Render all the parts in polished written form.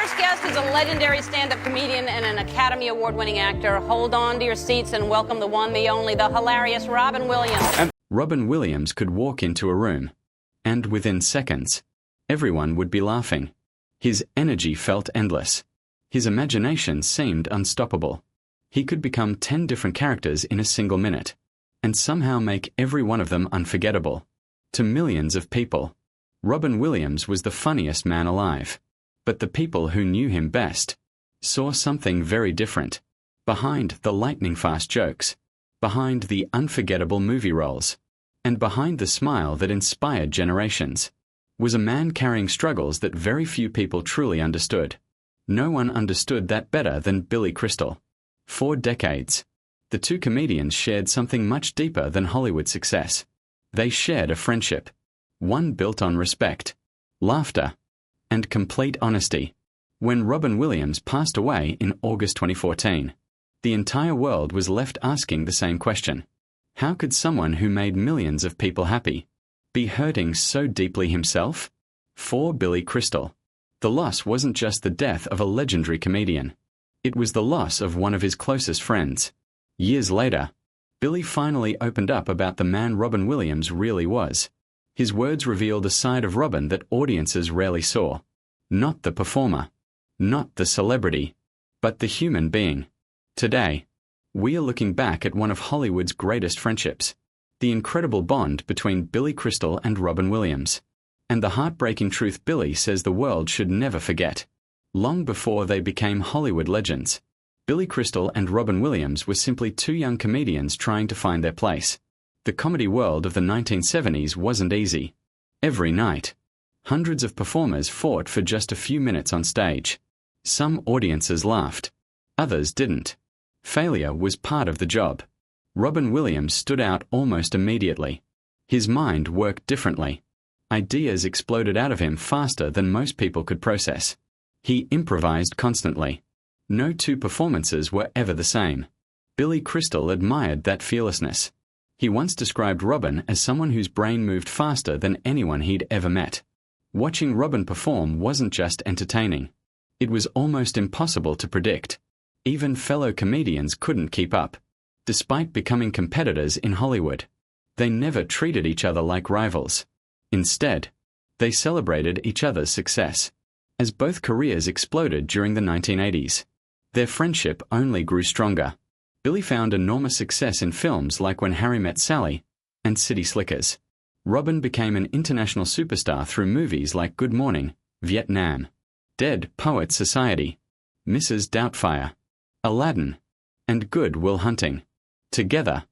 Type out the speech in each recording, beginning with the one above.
first guest is a legendary stand-up comedian and an Academy Award-winning actor. Hold on to your seats and welcome the one, the only, the hilarious Robin Williams. Robin Williams could walk into a room, and within seconds, everyone would be laughing. His energy felt endless. His imagination seemed unstoppable. He could become 10 different characters in a single minute, and somehow make every one of them unforgettable. To millions of people, Robin Williams was the funniest man alive. But the people who knew him best saw something very different. Behind the lightning-fast jokes, behind the unforgettable movie roles, and behind the smile that inspired generations, was a man carrying struggles that very few people truly understood. No one understood that better than Billy Crystal. For decades, the two comedians shared something much deeper than Hollywood success. They shared a friendship, one built on respect, laughter, and complete honesty. When Robin Williams passed away in August 2014, the entire world was left asking the same question. How could someone who made millions of people happy be hurting so deeply himself? For Billy Crystal, the loss wasn't just the death of a legendary comedian. It was the loss of one of his closest friends. Years later, Billy finally opened up about the man Robin Williams really was. His words revealed a side of Robin that audiences rarely saw. Not the performer, not the celebrity, but the human being. Today, we are looking back at one of Hollywood's greatest friendships, the incredible bond between Billy Crystal and Robin Williams, and the heartbreaking truth Billy says the world should never forget. Long before they became Hollywood legends, Billy Crystal and Robin Williams were simply two young comedians trying to find their place. The comedy world of the 1970s wasn't easy. Every night, hundreds of performers fought for just a few minutes on stage. Some audiences laughed, others didn't. Failure was part of the job. Robin Williams stood out almost immediately. His mind worked differently. Ideas exploded out of him faster than most people could process. He improvised constantly. No two performances were ever the same. Billy Crystal admired that fearlessness. He once described Robin as someone whose brain moved faster than anyone he'd ever met. Watching Robin perform wasn't just entertaining. It was almost impossible to predict. Even fellow comedians couldn't keep up. Despite becoming competitors in Hollywood, they never treated each other like rivals. Instead, they celebrated each other's success. As both careers exploded during the 1980s, their friendship only grew stronger. Billy found enormous success in films like When Harry Met Sally and City Slickers. Robin became an international superstar through movies like Good Morning, Vietnam, Dead Poets Society, Mrs. Doubtfire, Aladdin, and Good Will Hunting. Together,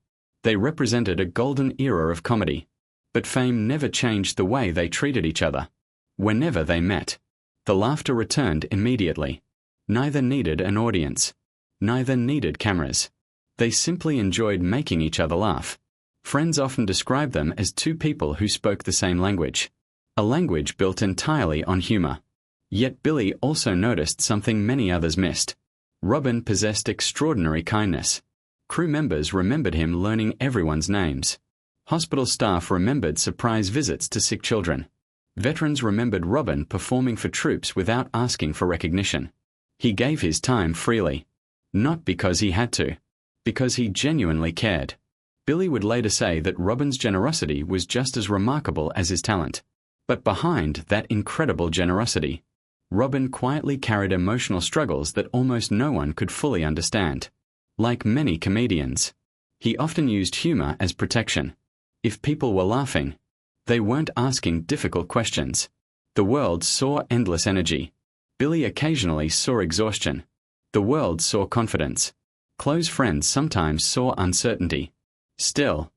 they represented a golden era of comedy. But fame never changed the way they treated each other. Whenever they met, the laughter returned immediately. Neither needed an audience. Neither needed cameras. They simply enjoyed making each other laugh. Friends often describe them as two people who spoke the same language, a language built entirely on humor. Yet Billy also noticed something many others missed. Robin possessed extraordinary kindness. Crew members remembered him learning everyone's names. Hospital staff remembered surprise visits to sick children. Veterans remembered Robin performing for troops without asking for recognition. He gave his time freely. Not because he had to, because he genuinely cared. Billy would later say that Robin's generosity was just as remarkable as his talent. But behind that incredible generosity, Robin quietly carried emotional struggles that almost no one could fully understand. Like many comedians, he often used humor as protection. If people were laughing, they weren't asking difficult questions. The world saw endless energy. Billy occasionally saw exhaustion. The world saw confidence. Close friends sometimes saw uncertainty. Still,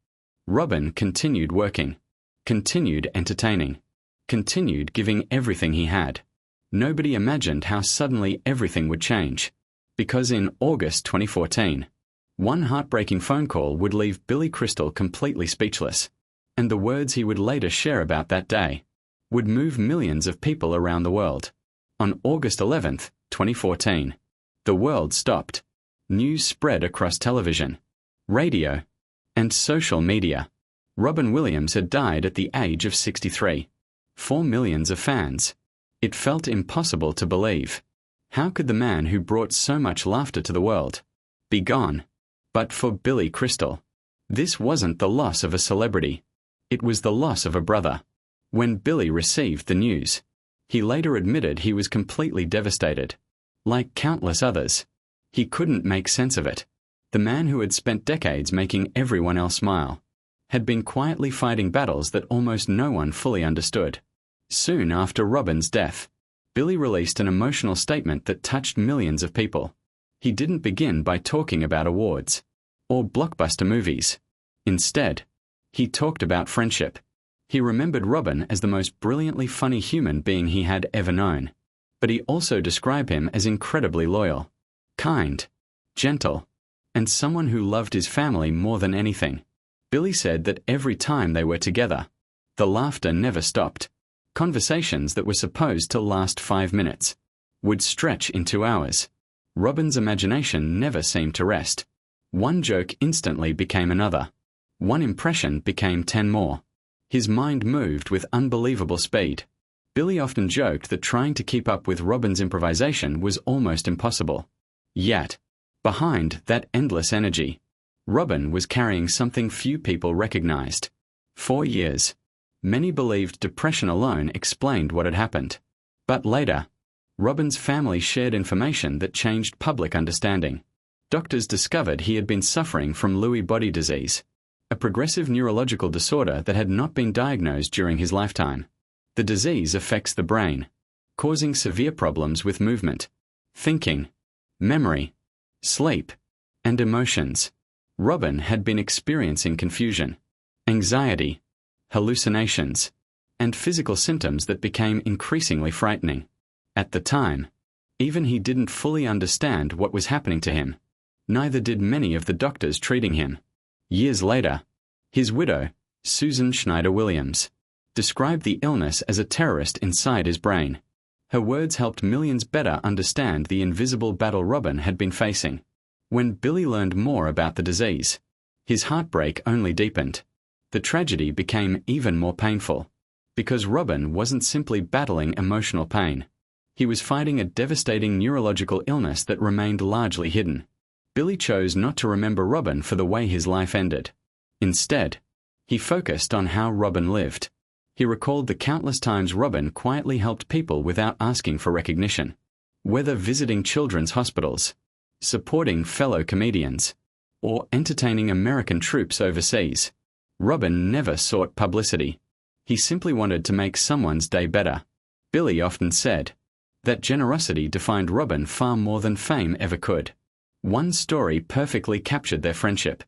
Robin continued working, continued entertaining, continued giving everything he had. Nobody imagined how suddenly everything would change. Because in August 2014, one heartbreaking phone call would leave Billy Crystal completely speechless, and the words he would later share about that day would move millions of people around the world. On August 11th, 2014, the world stopped. News spread across television, radio, and social media. Robin Williams had died at the age of 63. For millions of fans, it felt impossible to believe. How could the man who brought so much laughter to the world be gone? But for Billy Crystal, this wasn't the loss of a celebrity. It was the loss of a brother. When Billy received the news, he later admitted he was completely devastated. Like countless others, he couldn't make sense of it. The man who had spent decades making everyone else smile had been quietly fighting battles that almost no one fully understood. Soon after Robin's death, Billy released an emotional statement that touched millions of people. He didn't begin by talking about awards or blockbuster movies. Instead, he talked about friendship. He remembered Robin as the most brilliantly funny human being he had ever known. But he also described him as incredibly loyal, kind, gentle, and someone who loved his family more than anything. Billy said that every time they were together, the laughter never stopped. Conversations that were supposed to last 5 minutes would stretch into hours. Robin's imagination never seemed to rest. One joke instantly became another. One impression became 10 more. His mind moved with unbelievable speed. Billy often joked that trying to keep up with Robin's improvisation was almost impossible. Yet, behind that endless energy, Robin was carrying something few people recognized. For years, many believed depression alone explained what had happened. But later, Robin's family shared information that changed public understanding. Doctors discovered he had been suffering from Lewy body disease, a progressive neurological disorder that had not been diagnosed during his lifetime. The disease affects the brain, causing severe problems with movement, thinking, memory, sleep, and emotions. Robin had been experiencing confusion, anxiety, hallucinations, and physical symptoms that became increasingly frightening. At the time, even he didn't fully understand what was happening to him. Neither did many of the doctors treating him. Years later, his widow, Susan Schneider-Williams, described the illness as a terrorist inside his brain. Her words helped millions better understand the invisible battle Robin had been facing. When Billy learned more about the disease, his heartbreak only deepened. The tragedy became even more painful, because Robin wasn't simply battling emotional pain. He was fighting a devastating neurological illness that remained largely hidden. Billy chose not to remember Robin for the way his life ended. Instead, he focused on how Robin lived. He recalled the countless times Robin quietly helped people without asking for recognition. Whether visiting children's hospitals, supporting fellow comedians, or entertaining American troops overseas, Robin never sought publicity. He simply wanted to make someone's day better. Billy often said that generosity defined Robin far more than fame ever could. One story perfectly captured their friendship.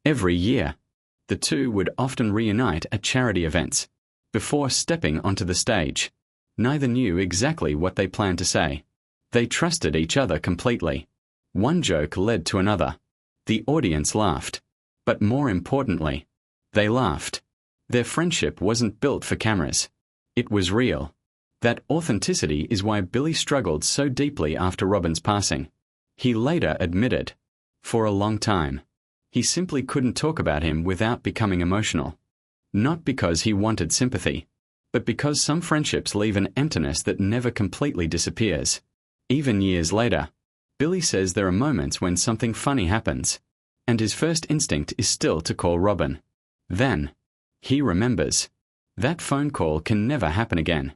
Every year, the two would often reunite at charity events. Before stepping onto the stage, neither knew exactly what they planned to say. They trusted each other completely. One joke led to another. The audience laughed. But more importantly, they laughed. Their friendship wasn't built for cameras. It was real. That authenticity is why Billy struggled so deeply after Robin's passing. He later admitted, for a long time, he simply couldn't talk about him without becoming emotional. Not because he wanted sympathy, but because some friendships leave an emptiness that never completely disappears. Even years later, Billy says there are moments when something funny happens, and his first instinct is still to call Robin. Then, he remembers. That phone call can never happen again.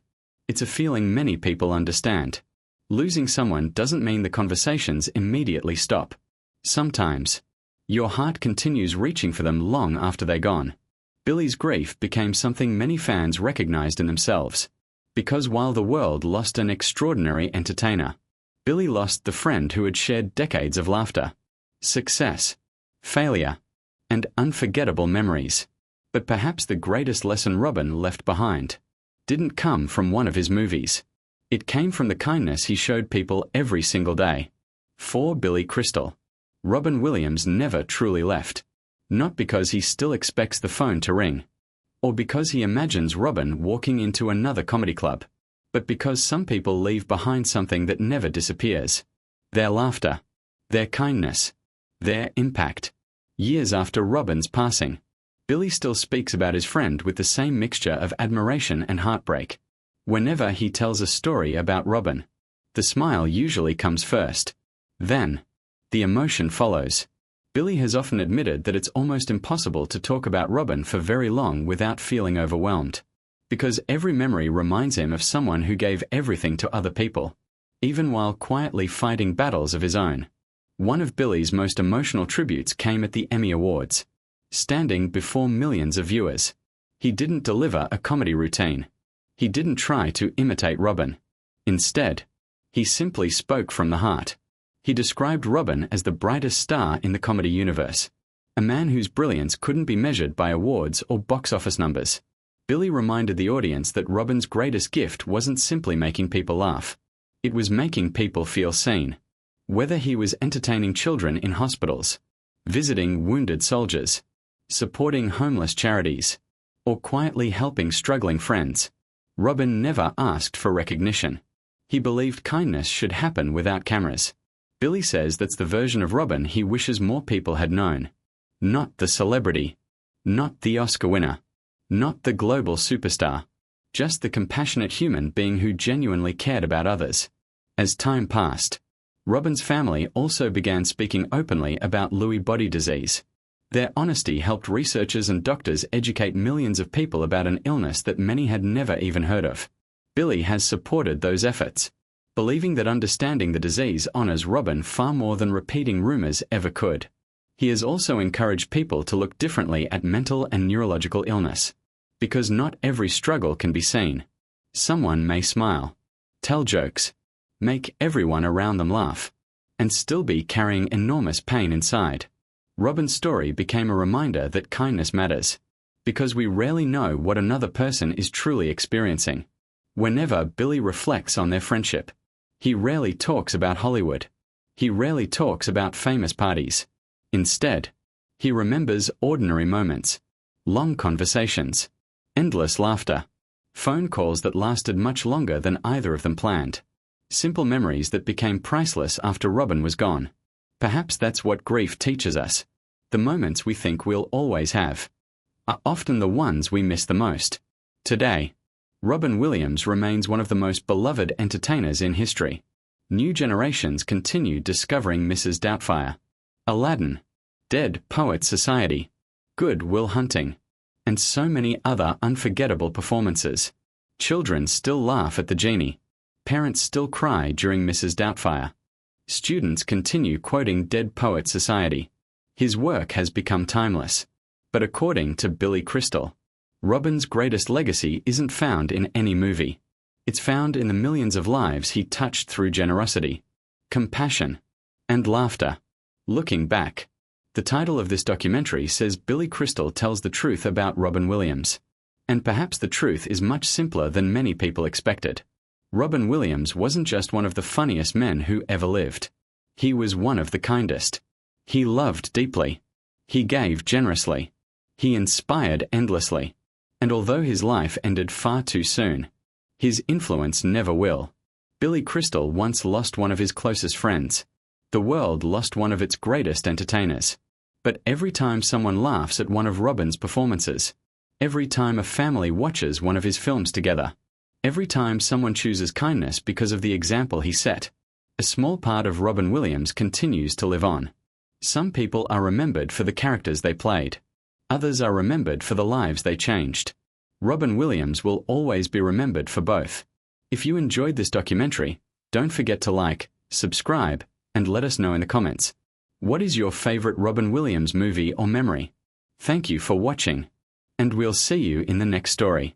It's a feeling many people understand. Losing someone doesn't mean the conversations immediately stop. Sometimes, your heart continues reaching for them long after they're gone. Billy's grief became something many fans recognized in themselves. Because while the world lost an extraordinary entertainer, Billy lost the friend who had shared decades of laughter, success, failure, and unforgettable memories. But perhaps the greatest lesson Robin left behind didn't come from one of his movies. It came from the kindness he showed people every single day. For Billy Crystal, Robin Williams never truly left. Not because he still expects the phone to ring, or because he imagines Robin walking into another comedy club, but because some people leave behind something that never disappears. Their laughter, their kindness, their impact. Years after Robin's passing, Billy still speaks about his friend with the same mixture of admiration and heartbreak. Whenever he tells a story about Robin, The smile usually comes first. Then, the emotion follows. Billy has often admitted that it's almost impossible to talk about Robin for very long without feeling overwhelmed. Because every memory reminds him of someone who gave everything to other people, even while quietly fighting battles of his own. One of Billy's most emotional tributes came at the Emmy Awards. Standing before millions of viewers, he didn't deliver a comedy routine. He didn't try to imitate Robin. Instead, he simply spoke from the heart. He described Robin as the brightest star in the comedy universe, a man whose brilliance couldn't be measured by awards or box office numbers. Billy reminded the audience that Robin's greatest gift wasn't simply making people laugh. It was making people feel seen. Whether he was entertaining children in hospitals, visiting wounded soldiers, supporting homeless charities, or quietly helping struggling friends, Robin never asked for recognition. He believed kindness should happen without cameras. Billy says that's the version of Robin he wishes more people had known. Not the celebrity, not the Oscar winner, not the global superstar, just the compassionate human being who genuinely cared about others. As time passed, Robin's family also began speaking openly about Lewy body disease. Their honesty helped researchers and doctors educate millions of people about an illness that many had never even heard of. Billy has supported those efforts, believing that understanding the disease honors Robin far more than repeating rumors ever could. He has also encouraged people to look differently at mental and neurological illness, because not every struggle can be seen. Someone may smile, tell jokes, make everyone around them laugh, and still be carrying enormous pain inside. Robin's story became a reminder that kindness matters, because we rarely know what another person is truly experiencing. Whenever Billy reflects on their friendship, he rarely talks about Hollywood. He rarely talks about famous parties. Instead, he remembers ordinary moments, long conversations, endless laughter, phone calls that lasted much longer than either of them planned. Simple memories that became priceless after Robin was gone. Perhaps that's what grief teaches us. The moments we think we'll always have are often the ones we miss the most. Today, Robin Williams remains one of the most beloved entertainers in history. New generations continue discovering Mrs. Doubtfire, Aladdin, Dead Poets Society, Good Will Hunting, and so many other unforgettable performances. Children still laugh at the genie. Parents still cry during Mrs. Doubtfire. Students continue quoting Dead Poets Society. His work has become timeless. But according to Billy Crystal, Robin's greatest legacy isn't found in any movie. It's found in the millions of lives he touched through generosity, compassion, and laughter. Looking back, the title of this documentary says Billy Crystal tells the truth about Robin Williams. And perhaps the truth is much simpler than many people expected. Robin Williams wasn't just one of the funniest men who ever lived. He was one of the kindest. He loved deeply. He gave generously. He inspired endlessly. And although his life ended far too soon, his influence never will. Billy Crystal once lost one of his closest friends. The world lost one of its greatest entertainers. But every time someone laughs at one of Robin's performances, every time a family watches one of his films together, every time someone chooses kindness because of the example he set, a small part of Robin Williams continues to live on. Some people are remembered for the characters they played. Others are remembered for the lives they changed. Robin Williams will always be remembered for both. If you enjoyed this documentary, don't forget to like, subscribe, and let us know in the comments. What is your favorite Robin Williams movie or memory? Thank you for watching, and we'll see you in the next story.